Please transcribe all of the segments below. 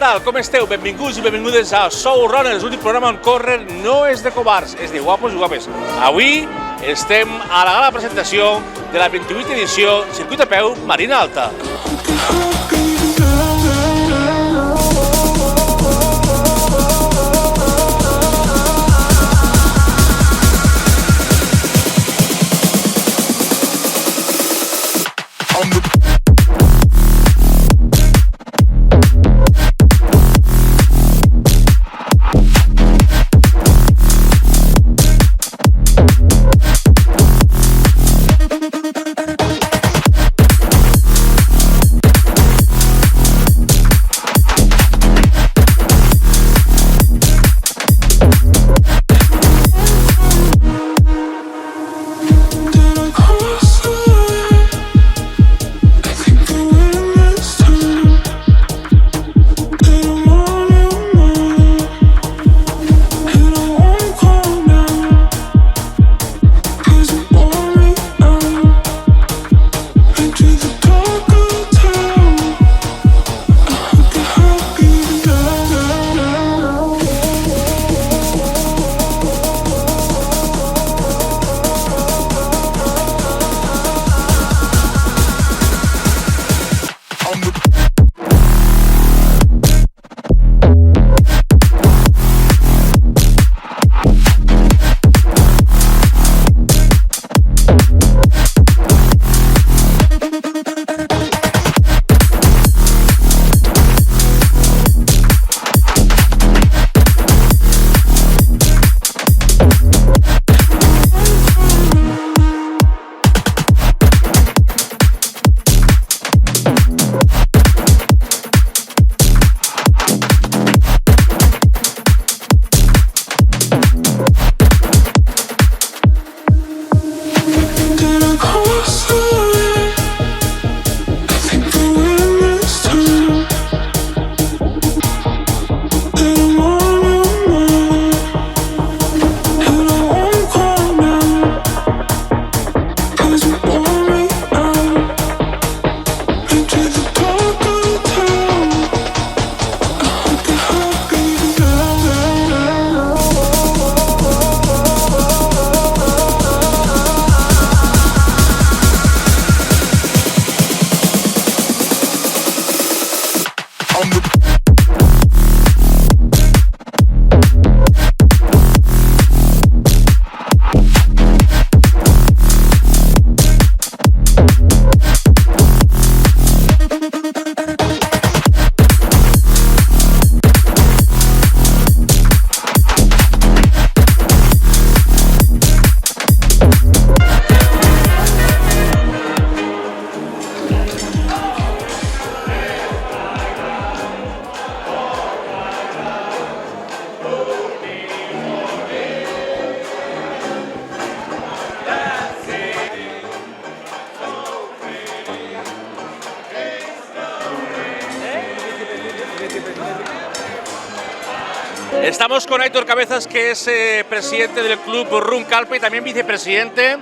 tal? Com esteu? Benvinguts i benvingudes a Sou Runners, l'únic programa on córrer no és de covards, és de guapos i guapes. Avui estem a la gala presentació de la 28a edició Circuit a peu Marina Alta. Estamos con Aitor Cabezas, que es presidente del club Run Calpe y también vicepresidente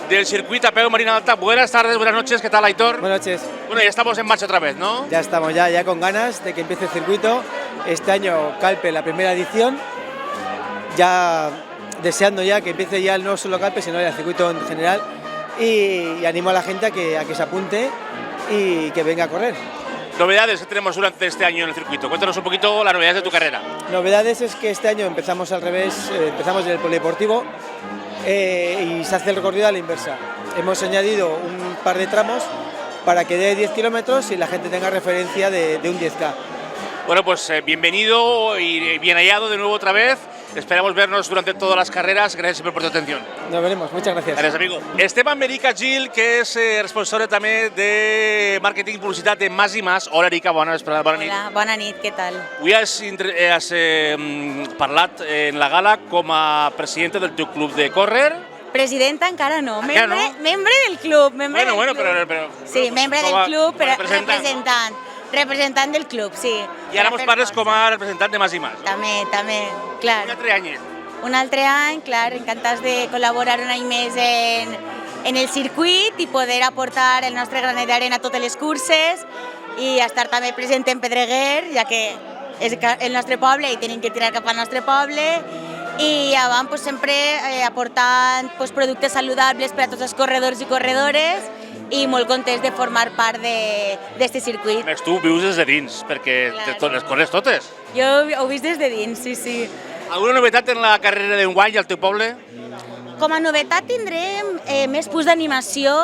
del Circuito a peu Marina Alta. Buenas tardes, buenas noches, ¿qué tal, Aitor? Buenas noches. Bueno, ya estamos en marcha otra vez, ¿no? Ya estamos, ya con ganas de que empiece el circuito. Este año Calpe, la primera edición, ya deseando ya que empiece ya no solo Calpe, sino el circuito en general. Y animo a la gente a que se apunte y que venga a correr. Novedades que tenemos durante este año en el circuito. Cuéntanos un poquito las novedades de tu carrera. Novedades es que este año empezamos al revés, empezamos en el polideportivo y se hace el recorrido a la inversa. Hemos añadido un par de tramos para que dé 10 kilómetros y la gente tenga referencia de un 10K. Bueno, pues bienvenido y bien hallado de nuevo otra vez. Esperamos vernos durante todas las carreras. Gracias siempre por tu atención. Nos veremos, muchas gracias. Gracias, amigo. Esteban Merica Gil, que es responsable també de màrqueting i publicitat de Mas i Mas. Hola, Erika, bona nit. Hola, bona nit, què tal? Avui has parlat en la gala com a presidenta del teu club de córrer. Presidenta encara no, Encara no? membre del club. Membre del club. Però sí, membre del club, però representant del club, sí. I ara mos parles com a representant de Mas i Mas. També, clar. Un altre any. Un altre any, clar, encantats de col·laborar un any més en el circuit i poder aportar el nostre granet d'arena a totes les curses i estar també present en Pedreguer, ja que és el nostre poble i tenim que tirar cap al nostre poble, i abans pues, sempre aportant pues, productes saludables per a tots els corredors i corredores, i molt contents de formar part d'aquest circuit. A més, tu vius des de dins, perquè les corres totes. Jo ho he vist des de dins, sí, sí. Alguna novetat en la carrera d'enguany al teu poble? Com a novetat tindrem més punts d'animació,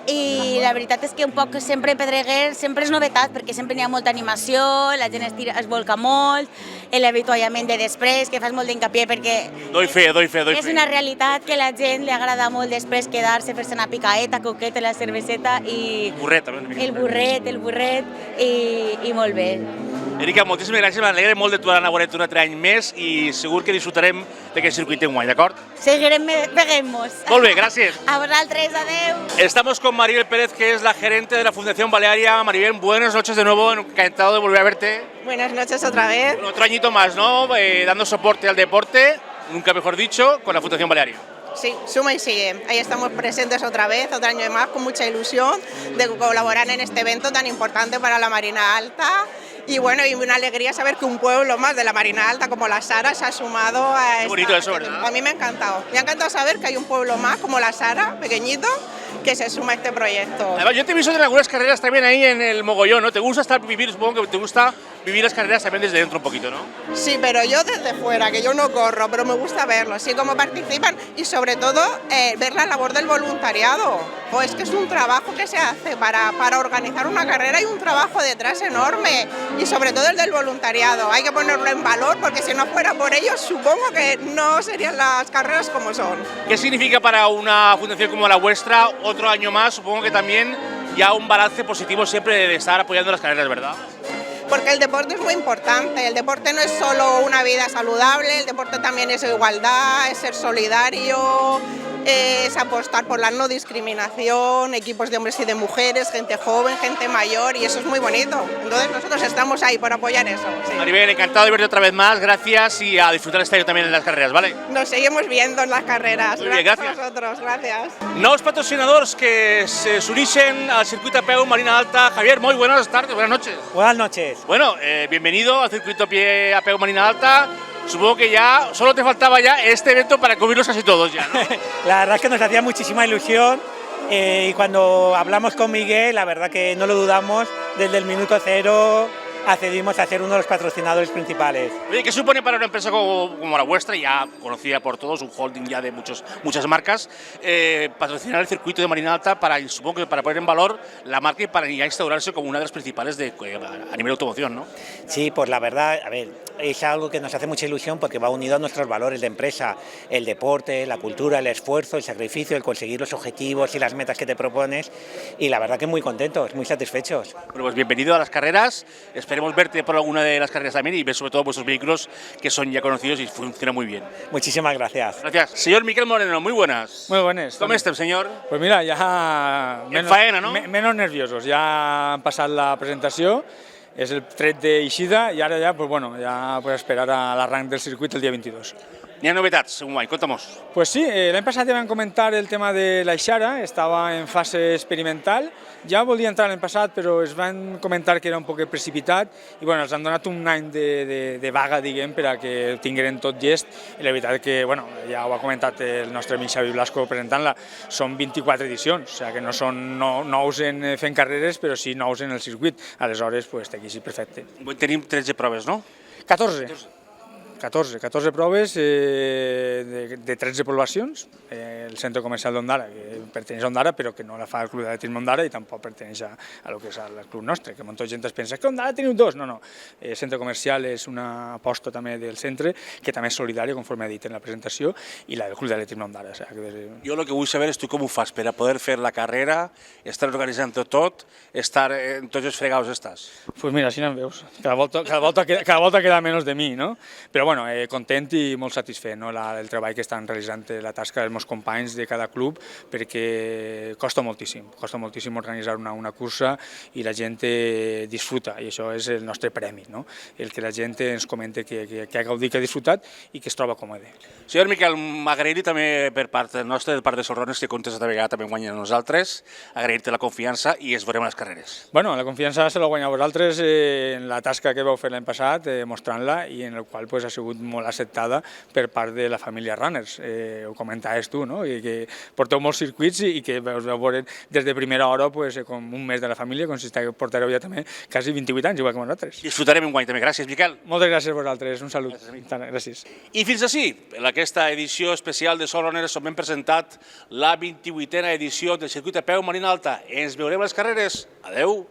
i la veritat és que un poc sempre Pedreguer sempre és novetat perquè sempre n'hi ha molta animació, la gent es volca molt, l'avituallament de després, que fas molt d'incapié perquè Doy fe. és una realitat que a la gent li agrada molt després quedar-se, fer-se una picaeta, coqueta, la cerveseta i Burret, també. el burret i molt bé. Erika, moltíssimes gràcies, m'alegra molt de tu anar a veure't un altre any més i segur que disfrutarem d'aquest circuit d'enguany, d'acord? Seguirem peguem-nos. Molt bé, gràcies. A vosaltres, adeu. Estamos con Maribel Pérez, que es la gerente de la Fundación Balearia. Maribel, buenas noches de nuevo, encantado de volver a verte. Buenas noches otra vez. Bueno, otro añito más, ¿no? Dando soporte al deporte, nunca mejor dicho, con la Fundación Balearia. Sí, suma y sigue. Ahí estamos presentes otra vez, otro año más, con mucha ilusión de colaborar en este evento tan importante para la Marina Alta. Y bueno, y una alegría saber que un pueblo más de la Marina Alta como la Sara se ha sumado a Qué bonito eso, ¿verdad? A mí me ha encantado. Me ha encantado saber que hay un pueblo más como la Sara, pequeñito, que se suma a este proyecto. Además, yo te he visto en algunas carreras también ahí en el mogollón, ¿no? ¿Te gusta vivir, supongo que te gusta vivir las carreras también desde dentro un poquito, ¿no? Sí, pero yo desde fuera, que yo no corro, pero me gusta verlo, sí, cómo participan y sobre todo ver la labor del voluntariado. Es que es un trabajo que se hace para organizar una carrera y un trabajo detrás enorme y sobre todo el del voluntariado. Hay que ponerlo en valor porque si no fuera por ellos supongo que no serían las carreras como son. ¿Qué significa para una fundación como la vuestra otro año más? Supongo que también ya un balance positivo siempre de estar apoyando las carreras, ¿verdad? Porque el deporte es muy importante, el deporte no es solo una vida saludable, el deporte también es igualdad, es ser solidario, es apostar por la no discriminación, equipos de hombres y de mujeres, gente joven, gente mayor, y eso es muy bonito. Entonces nosotros estamos ahí por apoyar eso. Sí. Maribel, encantado de verte otra vez más, gracias y a disfrutar este año también en las carreras, ¿vale? Nos seguimos viendo en las carreras. Muy bien, gracias. A vosotros, gracias. Nous patrocinadors que se s'unixen al circuito a peu Marina Alta. Javier, muy buenas tardes, buenas noches. Buenas noches. Bueno, bienvenido al circuito a peu Marina Alta. Supongo que ya solo te faltaba ya este evento para cubrirlos casi todos ya, ¿no? La verdad es que nos hacía muchísima ilusión y cuando hablamos con Miguel, la verdad que no lo dudamos, desde el minuto cero accedimos a ser uno de los patrocinadores principales. Oye, ¿qué supone para una empresa como la vuestra, ya conocida por todos, un holding ya de muchas marcas, patrocinar el circuito de Marina Alta supongo que para poner en valor la marca y para ya instaurarse como una de las principales a nivel de automoción, ¿no? Sí, pues la verdad, a ver, es algo que nos hace mucha ilusión porque va unido a nuestros valores de empresa, el deporte, la cultura, el esfuerzo, el sacrificio, el conseguir los objetivos y las metas que te propones, y la verdad que muy contentos, muy satisfechos. Bueno, pues bienvenido a las carreras, esperemos verte por alguna de las carreras también y ver sobre todo vuestros vehículos que son ya conocidos y funcionan muy bien. Muchísimas gracias. Gracias. Señor Miquel Moreno, muy buenas. Muy buenas. ¿Cómo está, señor? Pues mira, ya en faena, ¿no? Menos nerviosos, ya han pasado la presentación, es el tret d'eixida y ahora ya, pues bueno, ya puedes esperar al arranque del circuito el día 22. N'hi ha novetats, enguany, conta'm-ho. Pues sí, l'any passat ja vam comentar el tema de la Ixara, estava en fase experimental, ja volia entrar l'any passat però es van comentar que era un poc precipitat i bueno, els han donat un any de vaga, diguem, per a que ho tingueren tot llest i la veritat que, bueno, ja ho ha comentat el nostre amic Xavi Blasco presentant-la, són 24 edicions, o sigui que no són nous fent carreres però sí nous en el circuit, aleshores pues, aquí sí, perfecte. Tenim 13 proves, no? 14 proves de 13 poblacions, el centre comercial d'Ondara, que perteneix a Ondara, però que no la fa el Club d'Atletisme Ondara i tampoc perteneix a lo que és el club nostre, que molta gent es pensa que Ondara teniu dos, no. El centre comercial és una aposta també del centre, que també és solidària, conforme ha dit en la presentació, i la del Club d'Atletisme Ondara. Jo el que vull saber és tu com ho fas per a poder fer la carrera, estar organitzant tot, estar en tots els fregados estàs. Pues mira, així no em veus, cada volta queda menos de mi, no? Però Però bueno, content i molt satisfet, no? El treball que estan realitzant, la tasca dels meus companys de cada club, perquè costa moltíssim organitzar una cursa i la gent disfruta, i això és el nostre premi, no? El que la gent ens comenta que ha gaudit, que ha disfrutat i que es troba còmode. Senyor Miquel, m'agrair-li també per part nostra, per part de Solrones, que comptes de vegada també guanyen nosaltres, agrair-te la confiança i es veurem a les carreres. Bueno, la confiança se la guanyeu vosaltres en la tasca que vau fer l'any passat, mostrant-la, i en el qual ha sigut molt acceptada per part de la família Runners. Ho comentaves tu, no? I que porteu molts circuits i que us veu veure des de primera hora com un mes de la família, com si portareu ja també quasi 28 anys, igual que nosaltres. Disfrutarem enguany també. Gràcies, Miquel. Moltes gràcies a vosaltres. Un salut. Gràcies. I fins així, en aquesta edició especial de Solrones on hem presentat la 28a edició del circuit a peu Marina Alta. Ens veurem a les carreres. Adeu.